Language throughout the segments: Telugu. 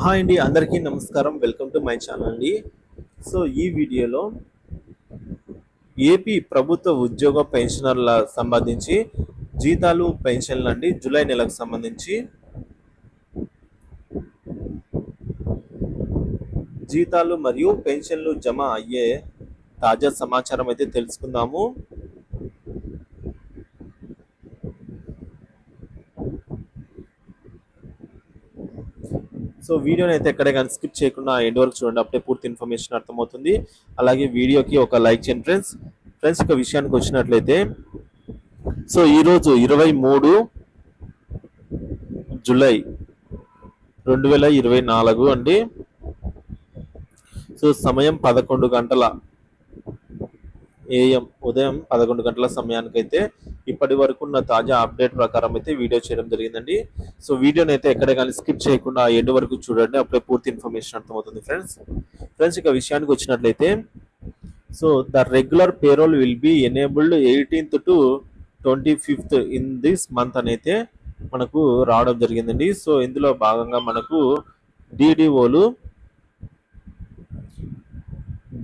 హాయ్ అండి, అందరికీ నమస్కారం. వెల్కమ్ టు మై ఛానల్ అండి. సో ఈ వీడియోలో ఏపీ ప్రభుత్వ ఉద్యోగ పెన్షనర్ల సంబంధించి జీతాలు పెన్షన్లు అండి జూలై నెలకు సంబంధించి జీతాలు మరియు పెన్షన్లు జమ అయ్యే తాజా సమాచారం అయితే తెలుసుకుందాము. సో వీడియోని అయితే ఎక్కడే కానీ స్కిప్ చేయకుండా ఎండ్ వరకు చూడండి, అప్పుడే పూర్తి ఇన్ఫర్మేషన్ అర్థమవుతుంది. అలాగే వీడియోకి ఒక లైక్ చేయండి ఫ్రెండ్స్. ఒక విషయానికి వచ్చినట్లయితే సో ఈరోజు 23 జూలై 2024 అండి. సో సమయం 11 గంటల AM, ఉదయం 11 గంటల సమయానికైతే ఇప్పటి వరకు ఉన్న తాజా అప్డేట్ ప్రకారం అయితే వీడియో చేయడం జరిగిందండి. సో వీడియోని అయితే ఎక్కడే కానీ స్కిప్ చేయకుండా ఎండ్ వరకు చూడండి, అప్పుడే పూర్తి ఇన్ఫర్మేషన్ అర్థమవుతుంది ఫ్రెండ్స్. ఇక విషయానికి వచ్చినట్లయితే so the regular payroll will be enabled 18th to 25th in this month అని అయితే మనకు రావడం జరిగిందండి. సో ఇందులో భాగంగా మనకు DDOలు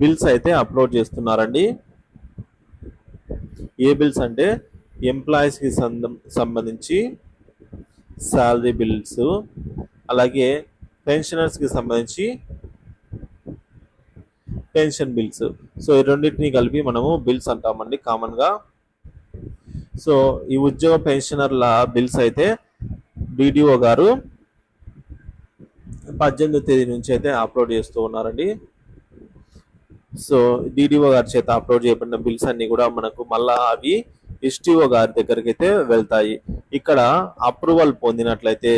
బిల్స్ అయితే అప్లోడ్ చేస్తున్నారండి. ఏ బిల్స్ అంటే ఎంప్లాయీస్కి సంబంధించి శాలరీ బిల్స్, అలాగే పెన్షనర్స్కి సంబంధించి పెన్షన్ బిల్స్. సో ఈ రెండింటిని కలిపి మనము బిల్స్ అంటామండి కామన్గా. సో ఈ ఉద్యోగ పెన్షనర్ల బిల్స్ అయితే DDO గారు 18వ తేదీ నుంచి అయితే అప్లోడ్ చేస్తూ ఉన్నారండి. సో DDO గారి చేత అప్లోడ్ చేయబడిన బిల్స్ అన్ని కూడా మనకు మళ్ళా అవి STO గారి దగ్గరికి అయితే వెళ్తాయి. ఇక్కడ అప్రూవల్ పొందినట్లయితే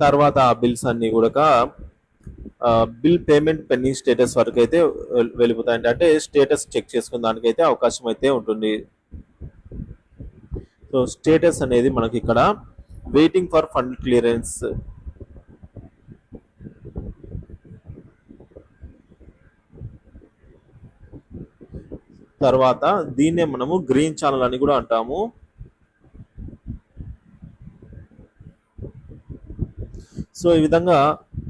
తర్వాత ఆ బిల్స్ అన్ని కూడా బిల్ పేమెంట్ పెండింగ్ స్టేటస్ వరకు అయితే వెళ్ళిపోతాయండి. అంటే స్టేటస్ చెక్ చేసుకునే దానికైతే అవకాశం అయితే ఉంటుంది. సో స్టేటస్ అనేది మనకి ఇక్కడ వెయిటింగ్ ఫర్ ఫండ్ క్లియరెన్స్, తర్వాత దీన్నే మనము గ్రీన్ ఛానల్ అని కూడా అంటాము. సో ఈ విధంగా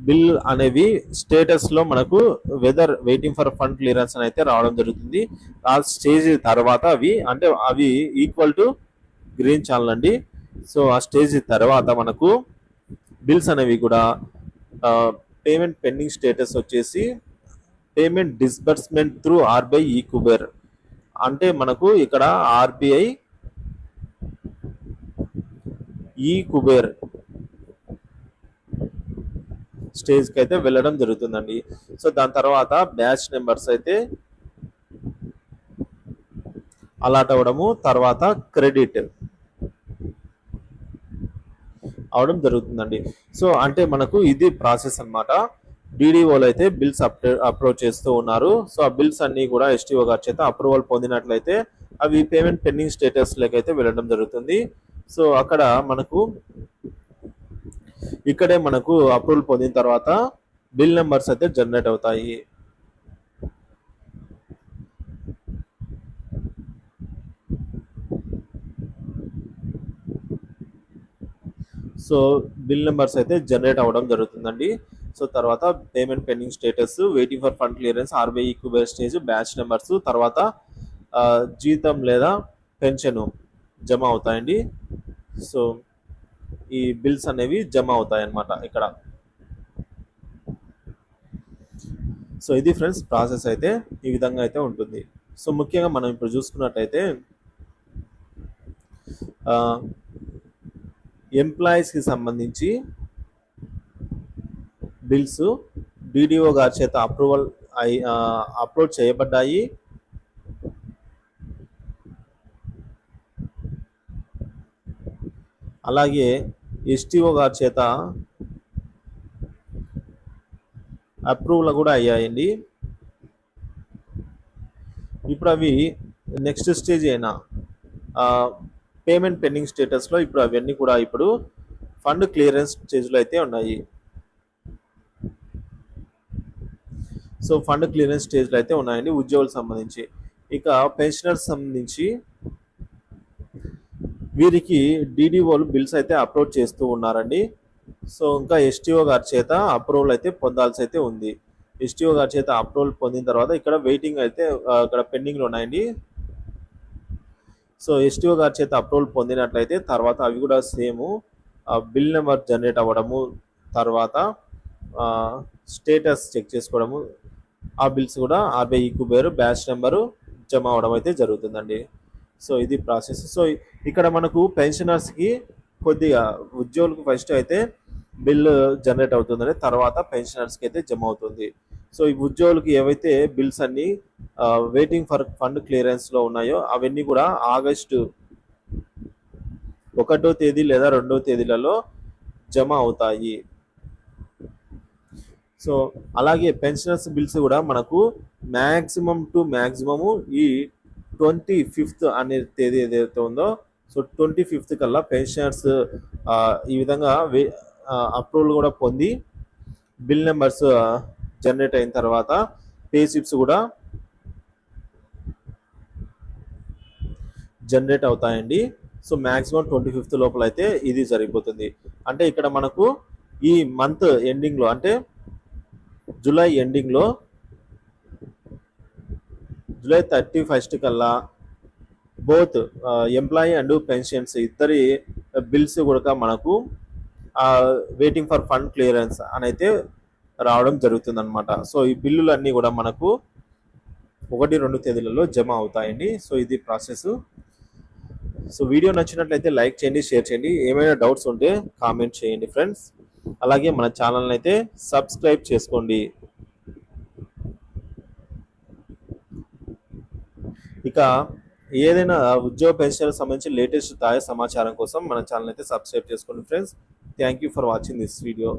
బిల్ అనేవి స్టేటస్ లో మనకు whether waiting for fund clearance అని అయితే రావడం జరుగుతుంది. ఆ స్టేజ్ తర్వాత అవి ఈక్వల్ టు గ్రీన్ ఛానల్ అండి. సో ఆ స్టేజ్ తర్వాత మనకు బిల్స్ అనేవి కూడా పేమెంట్ పెండింగ్ స్టేటస్ వచ్చేసి payment disbursement through RBI e-Kuber, అంటే మనకు ఇక్కడ RBI e-Kuber స్టేజ్కి అయితే వెళ్ళడం జరుగుతుందండి. సో దాని తర్వాత బ్యాచ్ నెంబర్స్ అయితే అలాట్ అవ్వడము, తర్వాత క్రెడిట్ అవడం జరుగుతుందండి. సో అంటే మనకు ఇది ప్రాసెస్ అన్నమాట. DDOలు అయితే బిల్స్ అప్లోడ్ చేస్తూ ఉన్నారు. సో ఆ బిల్స్ అన్ని కూడా STO గారి చేత అప్రూవల్ పొందినట్లయితే అవి పేమెంట్ పెండింగ్ స్టేటస్ అయితే వెళ్ళడం జరుగుతుంది. సో అక్కడ మనకు ఇక్కడే మనకు అప్రూవల్ పొందిన తర్వాత బిల్ నెంబర్స్ అయితే జనరేట్ అవుతాయి. సో బిల్ నెంబర్స్ అయితే జనరేట్ అవ్వడం జరుగుతుందండి. సో తర్వాత payment pending status, waiting for fund clearance, RBI e-Kuber stage, batch numbers, తర్వాత జీతం లేదా పెన్షన్ జమ అవుతాయండి. సో ఈ బిల్స్ అనేవి జమ అవుతాయి అన్నమాట ఇక్కడ. సో ఇది ఫ్రెండ్స్ ప్రాసెస్ అయితే ఈ విధంగా అయితే ఉంటుంది. సో ముఖ్యంగా మనం ఇప్పుడు చూసుకున్నట్టయితే ఎంప్లాయీస్కి సంబంధించి బిల్స్ DDO గారి చేత అప్లోడ్ చేయబడ్డాయి. అలాగే STO గారి చేత అప్రూవల్ కూడా అయ్యాయండి. ఇప్పుడు అవి నెక్స్ట్ స్టేజ్ అయినా పేమెంట్ పెండింగ్ స్టేటస్లో ఇప్పుడు అవన్నీ కూడా ఇప్పుడు ఫండ్ క్లియరెన్స్ స్టేజ్లో అయితే ఉన్నాయి. సో ఫండ్ క్లియరెన్స్ స్టేజ్లో అయితే ఉన్నాయండి ఉద్యోగులకు సంబంధించి. ఇక పెన్షనర్స్ సంబంధించి వీరికి DDOలు బిల్స్ అయితే అప్లోడ్ చేస్తూ ఉన్నారండి. సో ఇంకా ఎస్టీఓ గారి చేత అప్రూవల్ అయితే పొందాల్సి అయితే ఉంది. ఎస్టీఓ గారి చేత అప్రూవల్ పొందిన తర్వాత ఇక్కడ వెయిటింగ్ అయితే ఇక్కడ పెండింగ్లో ఉన్నాయండి. సో ఎస్టీఓ గారి చేత అప్రూవల్ పొందినట్లయితే తర్వాత అవి కూడా సేమ్ బిల్ నెంబర్ జనరేట్ అవ్వడము, తర్వాత స్టేటస్ చెక్ చేసుకోవడము, ఆ బిల్స్ కూడా ఆర్బీఐ కుబేరు బ్యాచ్ నెంబరు జమ అవడం అయితే జరుగుతుందండి. సో ఇది ప్రాసెస్. సో ఇక్కడ మనకు పెన్షనర్స్కి కొద్దిగా ఉద్యోగులకు ఫస్ట్ అయితే బిల్ జనరేట్ అవుతుందని, తర్వాత పెన్షనర్స్కి అయితే జమ అవుతుంది. సో ఈ ఉద్యోగులకి ఏవైతే బిల్స్ అన్ని వెయిటింగ్ ఫర్ ఫండ్ క్లియరెన్స్లో ఉన్నాయో అవన్నీ కూడా ఆగస్టు 1వ తేదీ లేదా 2వ తేదీలలో జమ అవుతాయి. సో అలాగే పెన్షనర్స్ బిల్స్ కూడా మనకు మ్యాక్సిమం టు మ్యాక్సిమము ఈ 25th అనే తేదీ ఏదైతే ఉందో, సో 25th కల్లా పెన్షనర్స్ ఈ విధంగా అప్రూవల్ కూడా పొంది బిల్ నెంబర్స్ జనరేట్ అయిన తర్వాత పే స్లిప్స్ కూడా జనరేట్ అవుతాయండి. సో మ్యాక్సిమం 25th లోపల అయితే ఇది జరిగిపోతుంది. అంటే ఇక్కడ మనకు ఈ మంత్ ఎండింగ్లో అంటే జూలై ఎండింగ్లో జూలై 31st కల్లా బోత్ ఎంప్లాయీ అండ్ పెన్షన్స్ ఇద్దరి బిల్స్ కూడా మనకు వెయిటింగ్ ఫర్ ఫండ్ క్లియరెన్స్ అని అయితే రావడం జరుగుతుంది అనమాట. సో ఈ బిల్లులన్నీ కూడా మనకు 1-2 తేదీలలో జమ అవుతాయండి. సో ఇది ప్రాసెస్. సో వీడియో నచ్చినట్లయితే లైక్ చేయండి, షేర్ చేయండి. ఏమైనా డౌట్స్ ఉంటే కామెంట్ చేయండి ఫ్రెండ్స్. అలాగే మన ఛానల్ని అయితే సబ్స్క్రైబ్ చేసుకోండి. ఇక ఏదైనా ఉద్యోగ పెన్షన్ సంబంధించి లేటెస్ట్ తాజా సమాచారం కోసం మన ఛానల్ అయితే సబ్స్క్రైబ్ చేసుకోండి friends. Thank you for watching this video.